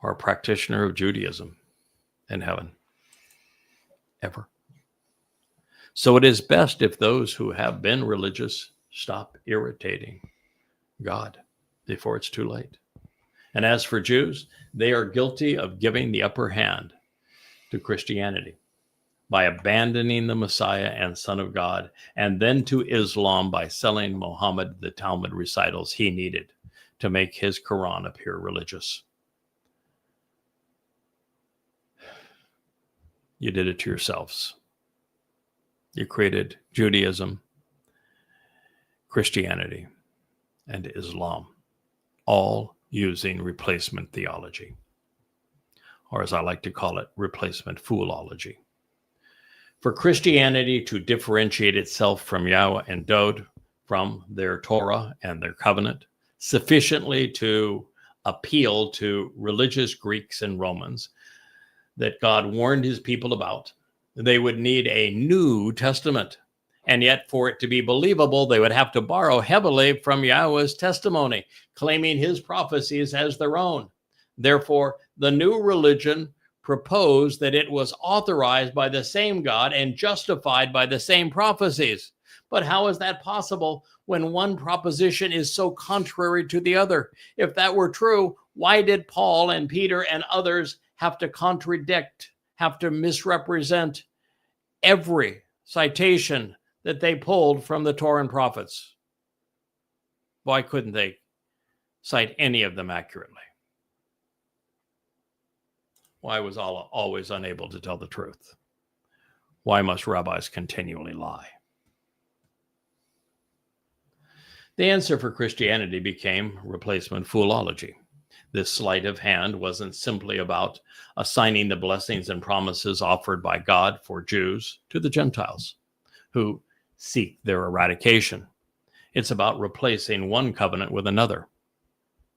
or a practitioner of Judaism in heaven. Ever. So it is best if those who have been religious stop irritating God before it's too late. And as for Jews, they are guilty of giving the upper hand to Christianity by abandoning the Messiah and Son of God, and then to Islam by selling Muhammad the Talmud recitals he needed to make his Quran appear religious. You did it to yourselves. You created Judaism, Christianity, and Islam, all using replacement theology, or as I like to call it, replacement foolology. For Christianity to differentiate itself from Yahweh and Dode, from their Torah and their covenant, sufficiently to appeal to religious Greeks and Romans that God warned his people about, they would need a New Testament. And yet, for it to be believable, they would have to borrow heavily from Yahweh's testimony, claiming his prophecies as their own. Therefore, the new religion proposed that it was authorized by the same God and justified by the same prophecies. But how is that possible when one proposition is so contrary to the other? If that were true, why did Paul and Peter and others have to contradict, have to misrepresent every citation that they pulled from the Torah and prophets? Why couldn't they cite any of them accurately? Why was Allah always unable to tell the truth? Why must rabbis continually lie? The answer for Christianity became replacement foolology. This sleight of hand wasn't simply about assigning the blessings and promises offered by God for Jews to the Gentiles who seek their eradication. It's about replacing one covenant with another,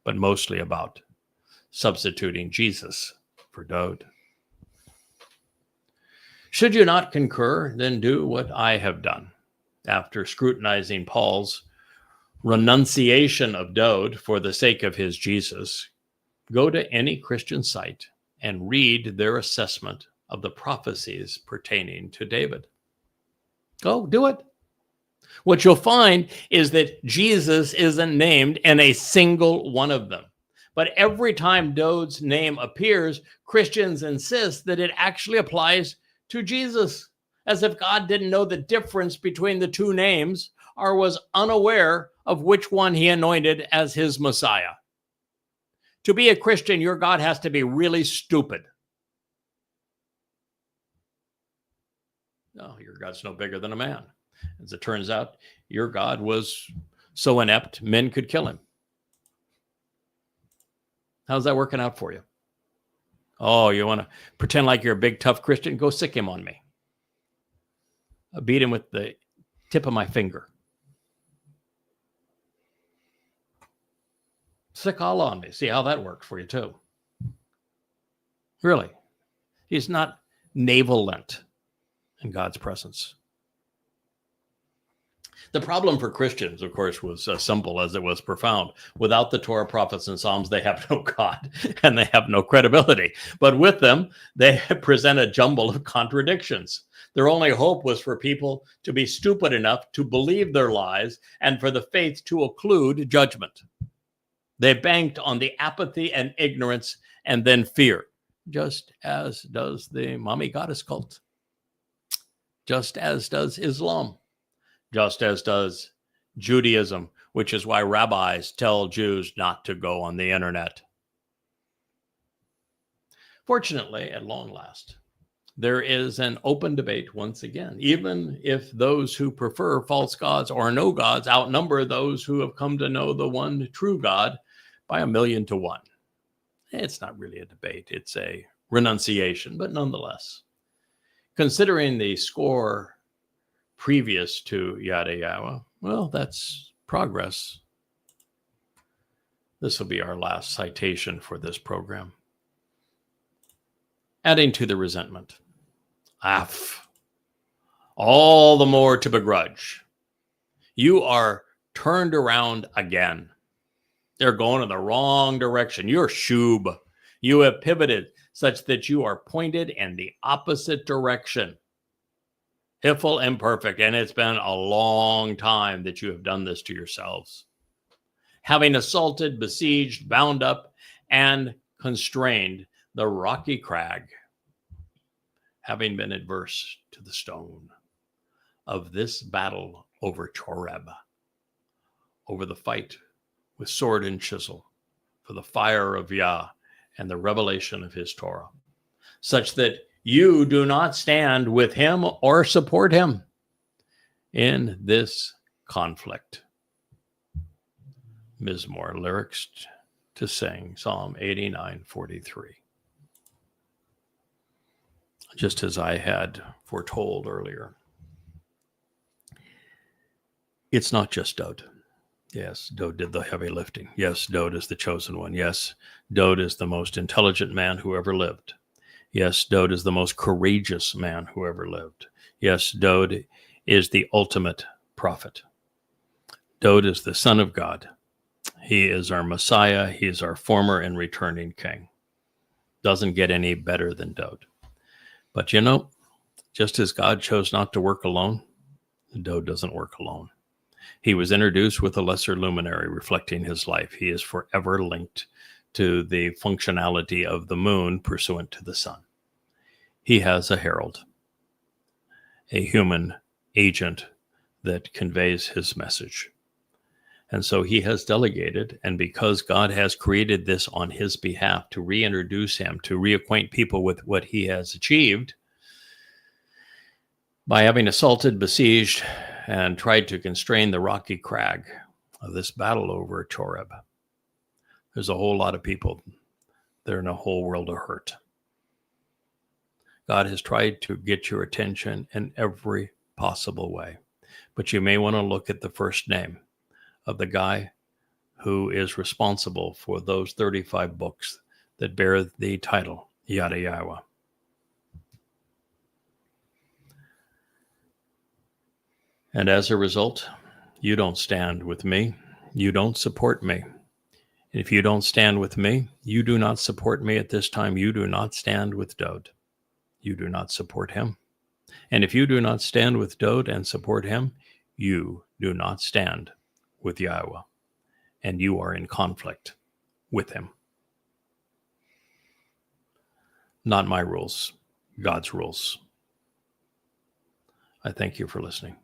but mostly about substituting Jesus for Dode. Should you not concur, then do what I have done. After scrutinizing Paul's renunciation of Dode for the sake of his Jesus, go to any Christian site and read their assessment of the prophecies pertaining to David. Go do it. What you'll find is that Jesus isn't named in a single one of them. But every time Dode's name appears, Christians insist that it actually applies to Jesus, as if God didn't know the difference between the two names or was unaware of which one he anointed as his Messiah. To be a Christian, your God has to be really stupid. No, your God's no bigger than a man. As it turns out, your God was so inept, men could kill him. How's that working out for you? Oh, you want to pretend like you're a big, tough Christian? Go sick him on me. I beat him with the tip of my finger. Sick Allah on me. See how that worked for you, too. Really. He's not navalent in God's presence. The problem for Christians, of course, was as simple as it was profound. Without the Torah, prophets, and Psalms, they have no God and they have no credibility. But with them, they present a jumble of contradictions. Their only hope was for people to be stupid enough to believe their lies and for the faith to occlude judgment. They banked on the apathy and ignorance and then fear, just as does the mommy goddess cult, just as does Islam. Just as does Judaism, which is why rabbis tell Jews not to go on the internet. Fortunately, at long last, there is an open debate once again, even if those who prefer false gods or no gods outnumber those who have come to know the one true God by 1,000,000 to 1. It's not really a debate, it's a renunciation, but nonetheless, considering the score previous to Yada Yahweh, well, that's progress. This will be our last citation for this program. Adding to the resentment. All the more to begrudge. You are turned around again. They're going in the wrong direction. You're shub. You have pivoted such that you are pointed in the opposite direction. Piffle and perfect, and it's been a long time that you have done this to yourselves. Having assaulted, besieged, bound up, and constrained the rocky crag, having been adverse to the stone of this battle over Choreb, over the fight with sword and chisel, for the fire of Yah and the revelation of his Torah, such that you do not stand with him or support him in this conflict. Mizmor, lyrics to sing, Psalm 89:43. Just as I had foretold earlier, it's not just Dod. Yes, Dod did the heavy lifting. Yes, Dod is the chosen one. Yes, Dod is the most intelligent man who ever lived. Yes, Dod is the most courageous man who ever lived. Yes, Dod is the ultimate prophet. Dod is the Son of God. He is our Messiah. He is our former and returning king. Doesn't get any better than Dod. But you know, just as God chose not to work alone, Dod doesn't work alone. He was introduced with a lesser luminary reflecting his life. He is forever linked to the functionality of the moon pursuant to the sun. He has a herald, a human agent that conveys his message. And so he has delegated, and because God has created this on his behalf to reintroduce him, to reacquaint people with what he has achieved, by having assaulted, besieged, and tried to constrain the rocky crag of this battle over Choreb, there's a whole lot of people. They're in a whole world of hurt. God has tried to get your attention in every possible way. But you may want to look at the first name of the guy who is responsible for those 35 books that bear the title Yada Yahweh. And as a result, you don't stand with me. You don't support me. If you don't stand with me, you do not support me at this time. You do not stand with Dod. You do not support him. And if you do not stand with Dod and support him, you do not stand with Yahweh. And you are in conflict with him. Not my rules, God's rules. I thank you for listening.